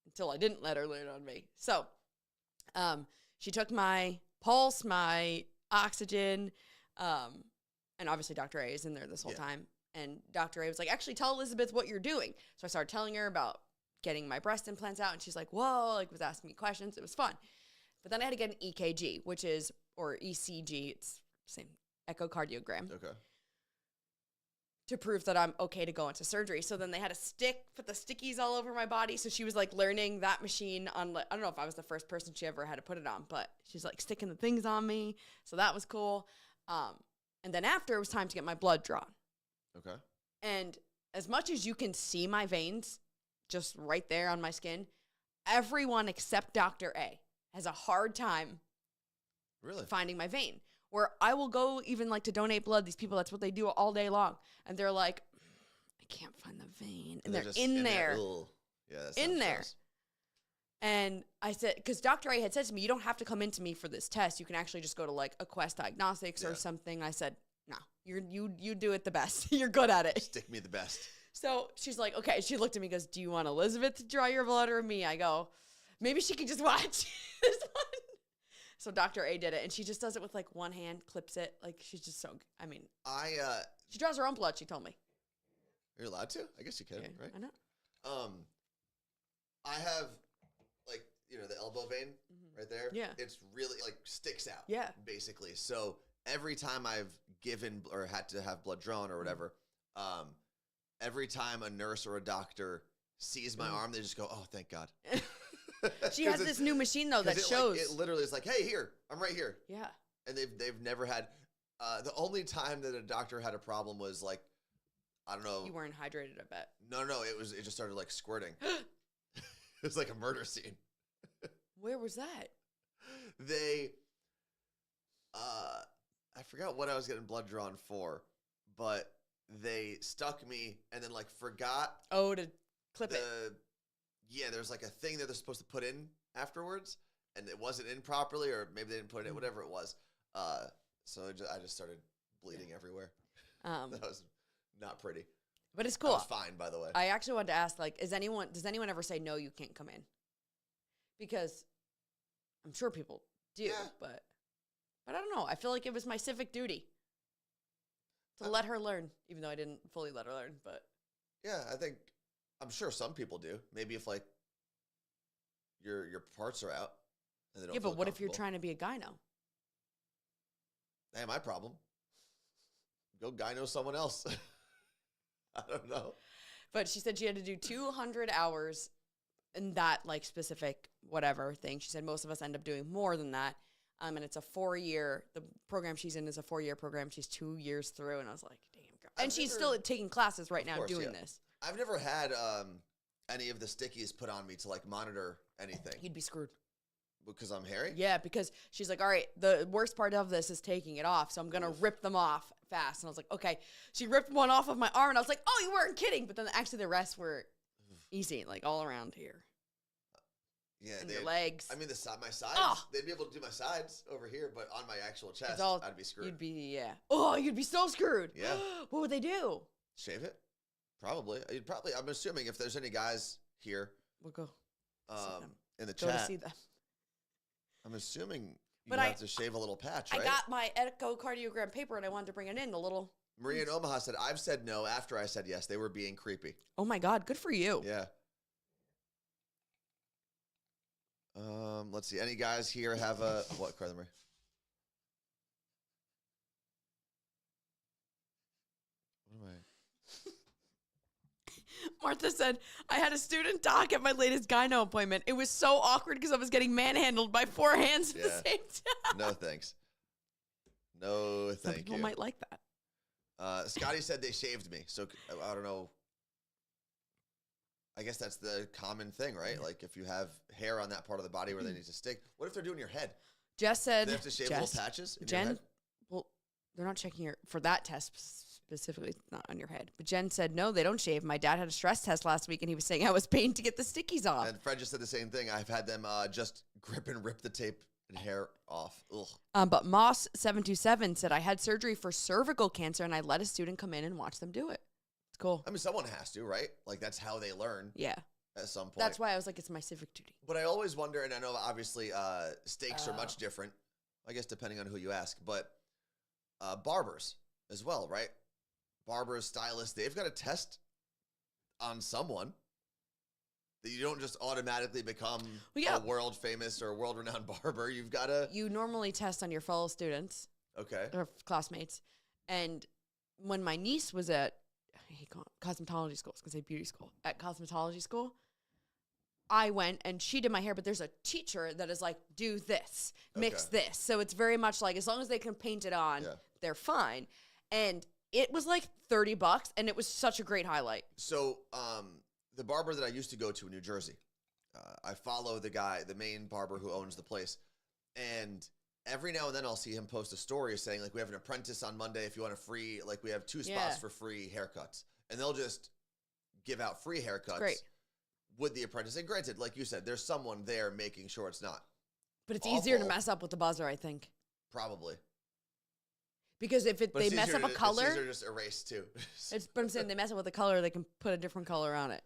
Until I didn't let her learn on me. So she took my pulse, my oxygen, and obviously Dr. A is in there this whole time. And Dr. A was like, actually tell Elizabeth what you're doing. So I started telling her about getting my breast implants out, and she's like, whoa, like was asking me questions. It was fun. But then I had to get an EKG, which is, or ECG, it's same echocardiogram. Okay. To prove that I'm okay to go into surgery. So then they had a put the stickies all over my body. So she was like learning that machine on, I don't know if I was the first person she ever had to put it on, but she's like sticking the things on me. So that was cool. And then after it was time to get my blood drawn. Okay. And as much as you can see my veins just right there on my skin, everyone except Dr. A has a hard time finding my vein. Where I will go even like to donate blood. These people, that's what they do all day long. And they're like, I can't find the vein. And they're in there. Yeah, that's in there. Gross. And I said, because Dr. A had said to me, you don't have to come into me for this test. You can actually just go to like a Quest Diagnostics or something. I said, no, you do it the best. You're good at it. Stick me the best. So she's like, okay. She looked at me and goes, do you want Elizabeth to draw your blood or me? I go, maybe she can just watch this one. So Dr. A did it, and she just does it with, like, one hand, clips it. Like, she's just so, I mean. She draws her own blood, she told me. You're allowed to? I guess you can, right? I know. I have, like, you know, the elbow vein right there. Yeah. It's really, like, sticks out. Yeah. Basically. So every time I've given or had to have blood drawn or whatever, every time a nurse or a doctor sees my arm, they just go, oh, thank God. She has this new machine though that shows. Like, it literally is like, hey, here, I'm right here. Yeah. And they've never had. The only time that a doctor had a problem was like, I don't know. You weren't hydrated, I bet. No. It just started like squirting. It was like a murder scene. Where was that? They, I forgot what I was getting blood drawn for, but they stuck me and then like forgot. Oh, to clip it. Yeah, there's like a thing that they're supposed to put in afterwards, and it wasn't in properly, or maybe they didn't put it in, whatever it was. So I just started bleeding everywhere. That was not pretty. But it's cool. That was fine, by the way. I actually wanted to ask, like, does anyone ever say, no, you can't come in? Because I'm sure people do, but I don't know. I feel like it was my civic duty to let her learn, even though I didn't fully let her learn, but. Yeah, I'm sure some people do. Maybe if like your parts are out and they don't. Yeah, but what if you're comfortable. trying to be a gyno? Hey, my problem. Go gyno someone else. I don't know. But she said she had to do 200 hours in that like specific whatever thing. She said most of us end up doing more than that. And it's a 4-year. The program she's in is a 4-year program. She's 2 years through, and I was like, damn. Girl. And she's still taking classes right now doing this. I've never had any of the stickies put on me to like monitor anything You'd be screwed. because I'm hairy. Yeah, because she's like, all right, the worst part of this is taking it off, so I'm going to rip them off fast. And I was like, okay. She ripped one off of my arm, and I was like, oh, you weren't kidding. But then actually the rest were easy, like all around here. Yeah, And your legs. I mean, my sides. Oh. They'd be able to do my sides over here, but on my actual chest, I'd be screwed. You'd be, yeah. Oh, you'd be so screwed. Yeah. What would they do? Shave it? Probably. I'm assuming if there's any guys here We'll go in the go chat, to see them. I'm assuming you But have to shave a little patch, right? I got my echocardiogram paper, and I wanted to bring it in, the little... Maria in Omaha said, I've said no after I said yes. They were being creepy. Oh, my God. Good for you. Yeah. Let's see. Any guys here have a... What, Carly Marie? What am I... Martha said, I had a student doc at my latest gyno appointment. It was so awkward because I was getting manhandled by 4 hands at the same time. No, thanks. No, Some thank people you. might like that. Scotty said they shaved me. So, I don't know. I guess that's the common thing, right? Yeah. Like, if you have hair on that part of the body where they need to stick. What if they're doing your head? Jess said... Do they have to shave little patches in your Jen, head? well, they're not checking your... For that test specifically, not on your head. But Jen said, no, they don't shave. My dad had a stress test last week, and he was saying I was paying to get the stickies off. And Fred just said the same thing. I've had them just grip and rip the tape and hair off. Ugh. But Moss727 said, I had surgery for cervical cancer, and I let a student come in and watch them do it. It's cool. I mean, someone has to, right? Like, that's how they learn Yeah. at some point. That's why I was like, it's my civic duty. But I always wonder, and I know obviously steaks are much different, I guess depending on who you ask, but barbers as well, right? Barbers, stylists, they've got to test on someone. That you don't just automatically become a world famous or world renowned barber. You've got to. You normally test on your fellow students. Okay. Or classmates. And when my niece was at cosmetology school, I was going to say beauty school, at cosmetology school, I went and she did my hair, but there's a teacher that is like, do this, mix this. So it's very much like, as long as they can paint it on, they're fine. And it was like $30 and it was such a great highlight. So, the barber that I used to go to in New Jersey, I follow the main barber who owns the place. And every now and then I'll see him post a story saying, like, we have an apprentice on Monday if you want a free, like, we have 2 spots for free haircuts. And they'll just give out free haircuts with the apprentice. And granted, like you said, there's someone there making sure it's not But it's awful. easier to mess up with the buzzer, I think. Probably. Because if they mess up a color. It's easier to just erase too. But I'm saying they mess up with the color, they can put a different color on it.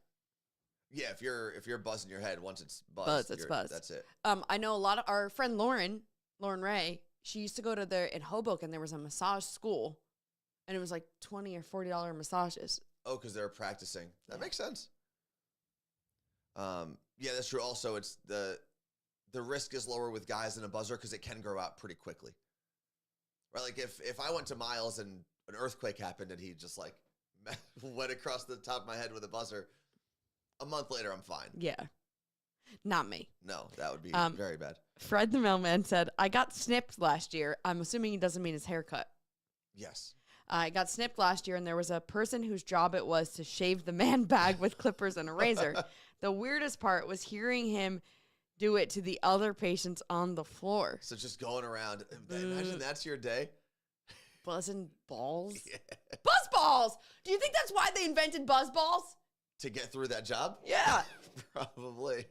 Yeah, if you're buzzing your head, once it's buzzed, it's buzzed. That's it. I know a lot of our friend Lauren Ray, she used to go to in Hoboken, there was a massage school, and it was like $20 or $40 massages. Oh, because they're practicing. That makes sense. Yeah, that's true. Also, it's the risk is lower with guys than a buzzer because it can grow out pretty quickly. Right? Like if I went to Miles and an earthquake happened and he just like went across the top of my head with a buzzer, a month later I'm fine. Yeah. Not me. No, that would be very bad. Fred the mailman said, I got snipped last year. I'm assuming he doesn't mean his haircut. Yes. I got snipped last year, and there was a person whose job it was to shave the man bag with clippers and a razor. The weirdest part was hearing him do it to the other patients on the floor. So just going around. Imagine that's your day. Buzzing balls? Yeah. Buzz balls! Do you think that's why they invented buzz balls? To get through that job? Yeah. Probably.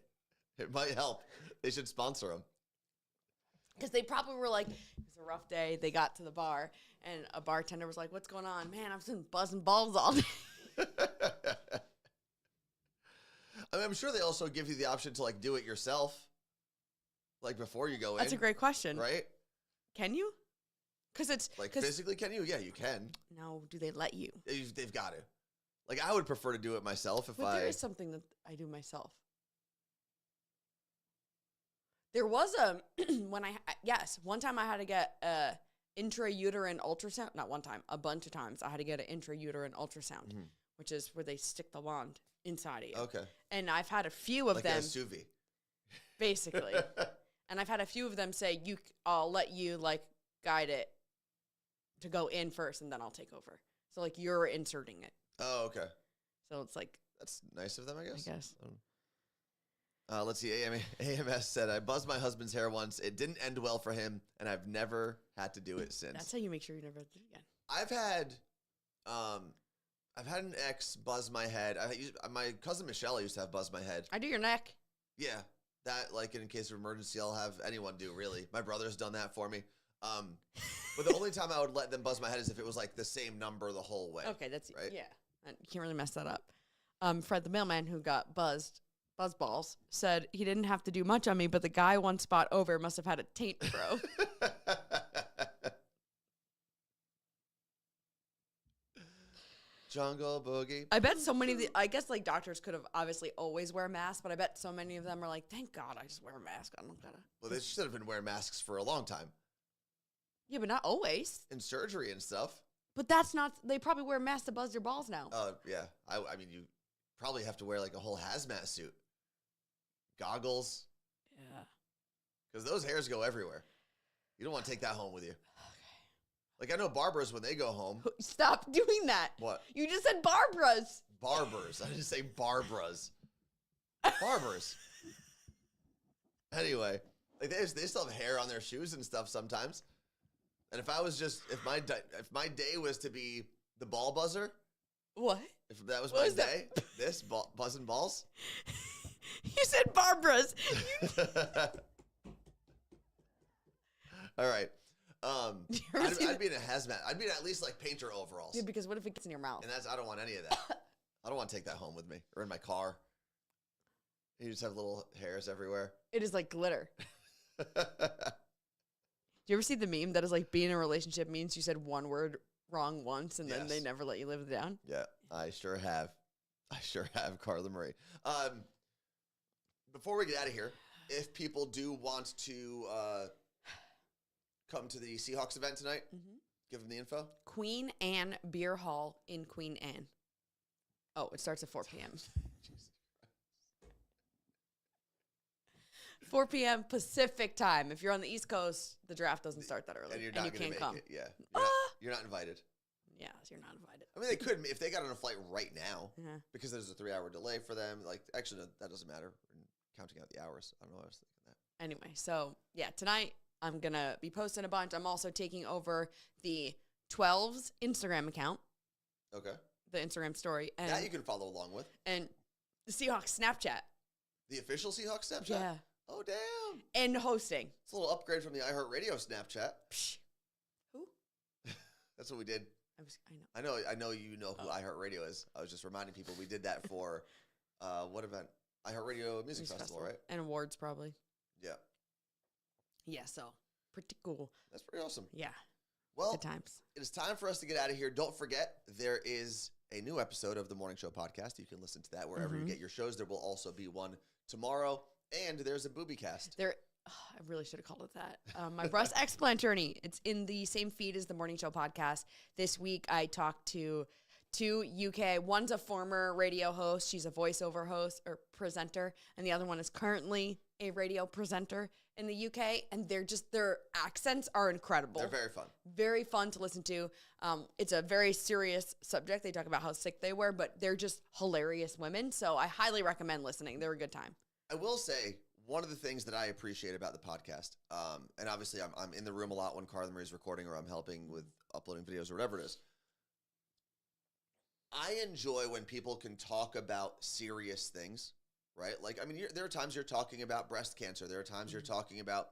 It might help. They should sponsor them. Because they probably were like, it was a rough day. They got to the bar, and a bartender was like, what's going on? Man, I've been buzzing balls all day. I mean, I'm sure they also give you the option to, like, do it yourself, like, before you go in. That's a great question. Right? Can you? Because it's... Like, physically, can you? Yeah, you can. No, do they let you? They've got to. Like, I would prefer to do it myself if But there is something that I do myself. There was one time I had to get a intrauterine ultrasound. Not one time, a bunch of times I had to get an intrauterine ultrasound, which is where they stick the wand inside of you. Okay. And I've had a few of like them. Like a sous vide. Basically. And I've had a few of them say, I'll let you, like, guide it to go in first, and then I'll take over. So, like, you're inserting it. Oh, okay. So it's like, That's nice of them, I guess. I guess. Let's see. AMS said, I buzzed my husband's hair once. It didn't end well for him, and I've never had to do it since. That's how you make sure you never do it again. I've had an ex buzz my head. My cousin Michelle used to have buzz my head. I do your neck. Yeah, that like in case of emergency, I'll have anyone do. Really, my brother's done that for me. But the only time I would let them buzz my head is if it was like the same number the whole way. Okay, that's right. Yeah, and you can't really mess that up. Fred the mailman who got buzz balls said he didn't have to do much on me, but the guy one spot over must have had a taint bro. Jungle Boogie. I bet so many of I guess like doctors could have obviously always wear masks, but I bet so many of them are like, thank God I just wear a mask. I don't gotta. Well, they should have been wearing masks for a long time. Yeah, but not always. In surgery and stuff. But that's not, they probably wear masks to buzz their balls now. Oh, yeah. I mean, you probably have to wear like a whole hazmat suit. Goggles. Yeah. Because those hairs go everywhere. You don't want to take that home with you. Like, I know barbers, when they go home. Stop doing that. What? You just said Barbara's. Barbers. I didn't say Barbara's. Barbers. Anyway, like they still have hair on their shoes and stuff sometimes. And if my day was to be the ball buzzer. What? If that was What my was that? day, this buzzing balls. You said Barbara's. All right. ever see I'd be in a hazmat. I'd be in at least like painter overalls. Yeah, because what if it gets in your mouth? And I don't want any of that. I don't want to take that home with me or in my car. You just have little hairs everywhere. It is like glitter. Do you ever see the meme that is like being in a relationship means you said one word wrong once and then they Yes. never let you live it down? Yeah, I sure have. Carla Marie. Before we get out of here, if people do want to come to the Seahawks event tonight, give them the info. Queen Anne Beer Hall in Queen Anne. Oh, it starts at 4 p.m. 4 p.m. Pacific time. If you're on the East Coast, the draft doesn't start that early. And you're not you going to can't make come. it. Yeah. You're not invited. Yeah, you're not invited. I mean, they could if they got on a flight right now Yeah. because there's a 3-hour delay for them. Like, actually, no, that doesn't matter. We're counting out the hours. I don't know why I was thinking that. Anyway, so yeah, tonight I'm going to be posting a bunch. I'm also taking over the 12's Instagram account, Okay. the Instagram story, and That you can follow along with. and the Seahawks Snapchat. The official Seahawks Snapchat? Yeah. Oh, damn. And hosting. It's a little upgrade from the iHeartRadio Snapchat. Psh. Who? That's what we did. I know. I know you know who iHeartRadio is. I was just reminding people we did that for what event? iHeartRadio Music Festival, right? And awards probably. Yeah. Yeah, so pretty cool. That's pretty awesome. Yeah. Well, Good times. it is time for us to get out of here. Don't forget, there is a new episode of the Morning Show podcast. You can listen to that wherever you get your shows. There will also be one tomorrow, and there's a booby cast. I really should have called it that. My breast explant journey. It's in the same feed as the Morning Show podcast. This week, I talked to two UK. One's a former radio host. She's a voiceover host or presenter. And the other one is currently a radio presenter in the UK. And their accents are incredible. They're very fun. Very fun to listen to. It's a very serious subject. They talk about how sick they were, but they're just hilarious women. So I highly recommend listening. They're a good time. I will say, one of the things that I appreciate about the podcast, and obviously I'm in the room a lot when Carla Marie's recording or I'm helping with uploading videos or whatever it is. I enjoy when people can talk about serious things, right? Like, I mean, there are times you're talking about breast cancer. There are times you're talking about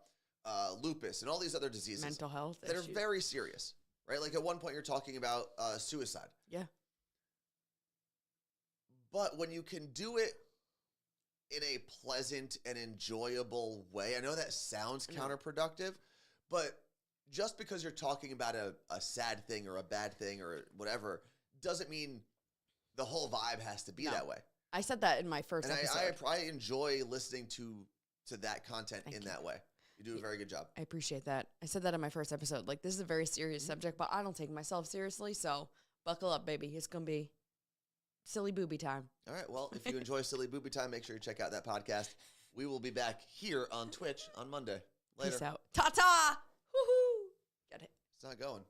lupus and all these other diseases. Mental health that issues. are very serious, right? Like at one point you're talking about suicide. Yeah. But when you can do it in a pleasant and enjoyable way, I know that sounds counterproductive, but just because you're talking about a sad thing or a bad thing or whatever doesn't mean the whole vibe has to be that way. I said that in my first and episode. I enjoy listening to that content Thank in you. that way. You do a very good job. I appreciate that. I said that in my first episode. Like, this is a very serious subject, but I don't take myself seriously. So buckle up, baby. It's going to be silly booby time. All right. Well, if you enjoy Silly Booby Time, make sure you check out that podcast. We will be back here on Twitch on Monday. Later. Peace out. Ta-ta! Woohoo! Get it. It's not going.